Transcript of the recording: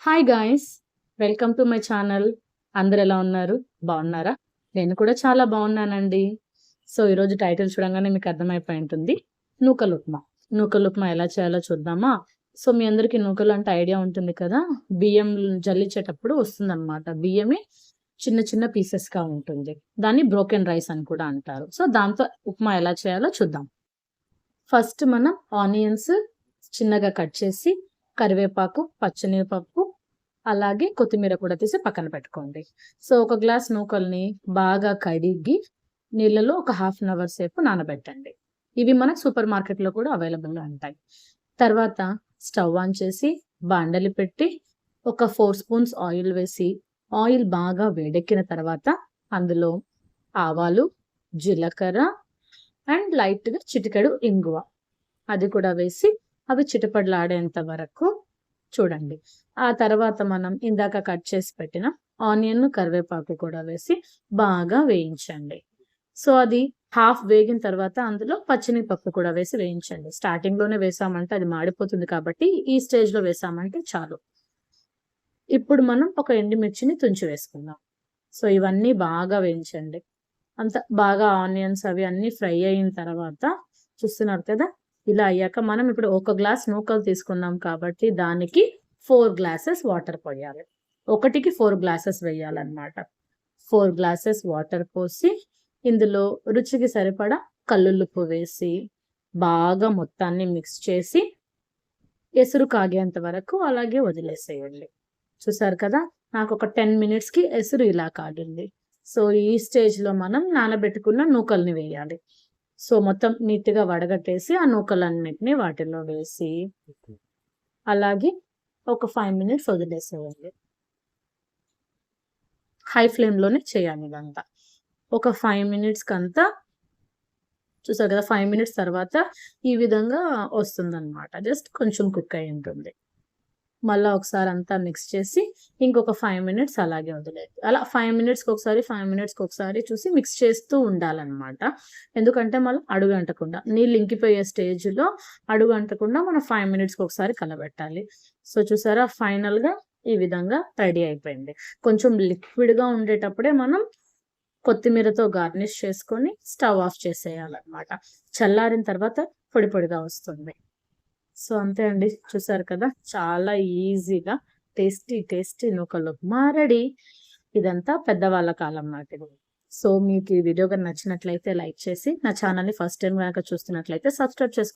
Hi guys! Welcome to my channel. అందరూ ఎలా ఉన్నారు? బాగున్నారా? నేను కూడా చాలా బాగున్నానండి. సో, ఈరోజు టైటిల్ చూడంగానే మీకు అర్థమైపోయి ఉంటుంది. నూకలు ఉప్మా. నూకలు ఉప్మా ఎలా చేయాలో చూద్దామా? సో, మీ అందరికీ నూకలు అంటే ఐడియా ఉంటుంది కదా! బియ్యం జల్లించేటప్పుడు వస్తుందన్నమాట. బియ్యమే చిన్న చిన్న పీసెస్‌గా ఉంటుంది. దాన్ని బ్రోకెన్ రైస్ అని కూడా అంటారు. సో, దాంతో ఉప్మా ఎలా చేయాలో చూద్దాం. ఫస్ట్ మనం ఆనియన్స్ చిన్నగా కట్ చేసి, కరివేపాకు, పచ్చిమిరపప్పు, అలాగే కొత్తిమీర కూడా తీసి పక్కన పెట్టుకోండి. సో, ఒక గ్లాస్ నూకల్ని బాగా కడిగి నీళ్ళలో ఒక హాఫ్ అన్ అవర్ సేపు నానబెట్టండి. ఇవి మనకు సూపర్ మార్కెట్‌లో కూడా అవైలబుల్‌గా ఉంటాయి. తర్వాత స్టవ్ ఆన్ చేసి బాండలి పెట్టి ఒక 4 స్పూన్స్ ఆయిల్ వేసి, ఆయిల్ బాగా వేడెక్కిన తర్వాత అందులో ఆవాలు, జీలకర్ర అండ్ లైట్‌గా చిటికెడు ఇంగువ అది కూడా వేసి అవి చిటపటలాడేంత వరకు చూడండి. ఆ తర్వాత మనం ఇందాక కట్ చేసి పెట్టిన ఆనియన్, కరివేపాకు కూడా వేసి బాగా వేయించండి. సో, అది హాఫ్ వేగిన తర్వాత అందులో పచ్చిమిరపప్పు కూడా వేసి వేయించండి. స్టార్టింగ్‌లోనే వేసామంటే అది మాడిపోతుంది కాబట్టి ఈ స్టేజ్‌లో వేసామంటే చాలు. ఇప్పుడు మనం ఒక ఎండుమిర్చిని తుంచి వేసుకుందాం. సో, ఇవన్నీ బాగా వేయించండి. అంత బాగా ఆనియన్స్ అవి అన్నీ ఫ్రై అయిన తర్వాత చూస్తున్నారు కదా! ఇలా అయ్యాక మనం ఇప్పుడు ఒక గ్లాస్ నూకలు తీసుకున్నాం కాబట్టి దానికి 4 గ్లాసెస్ వాటర్ పోయాలి. ఒకటికి 4 గ్లాసెస్ వేయాలన్నమాట. 4 గ్లాసెస్ వాటర్ పోసి ఇందులో రుచికి సరిపడా కల్లులుప్పు వేసి బాగా మొత్తాన్ని మిక్స్ చేసి ఎసురు కాగేంత వరకు అలాగే వదిలేసేయండి. చూసారు కదా! నాకొక 10 మినిట్స్‌కి ఎసురు ఇలా కాగింది. సో, ఈ స్టేజ్‌లో మనం నానబెట్టుకున్న నూకల్ని వేయాలి. సో, మొత్తం నీట్‌గా వడగట్టేసి ఆ నూకలన్నిటిని వాటిలో వేసి అలాగే ఒక 5 మినిట్స్ వదిలేసేయండి. హై ఫ్లేమ్‌లోనే చేయాలి ఇదంతా. ఒక 5 మినిట్స్‌కంతా చూసారు కదా! 5 మినిట్స్ తర్వాత ఈ విధంగా వస్తుందన్నమాట. జస్ట్ కొంచెం కుక్ అయ్యి ఉంటుంది. మళ్ళా ఒకసారి అంతా మిక్స్ చేసి ఇంకొక 5 మినిట్స్ అలాగే వదిలేయాలి. అలా 5 మినిట్స్‌కొకసారి, 5 మినిట్స్‌కొకసారి చూసి మిక్స్ చేస్తూ ఉండాలన్నమాట. ఎందుకంటే మళ్ళా అడుగంటకుండా నీళ్ళు ఇంకిపోయే స్టేజ్‌లో అడుగంటకుండా మనం 5 మినిట్స్‌కొకసారి కలబెట్టాలి. సో, చూసారా ఫైనల్‌గా ఈ విధంగా రెడీ అయిపోయింది. కొంచెం లిక్విడ్‌గా ఉండేటప్పుడే మనం కొత్తిమీరతో గార్నిష్ చేసుకొని స్టవ్ ఆఫ్ చేసేయాలన్నమాట. చల్లారిన తర్వాత పొడి పొడిగా వస్తుంది. సో, అంతే అండి. చూసారు కదా! చాలా ఈజీగా టేస్టీ నూకలు ఉప్మా రెడీ. ఇదంతా పెద్దవాళ్ళ కాలం నాటిది. సో, మీకు ఈ వీడియో గాని నచ్చినట్లయితే లైక్ చేసి, నా ఛానెల్‌ని ఫస్ట్ టైమ్ గనక చూస్తున్నట్లయితే సబ్స్క్రైబ్ చేసుకోండి.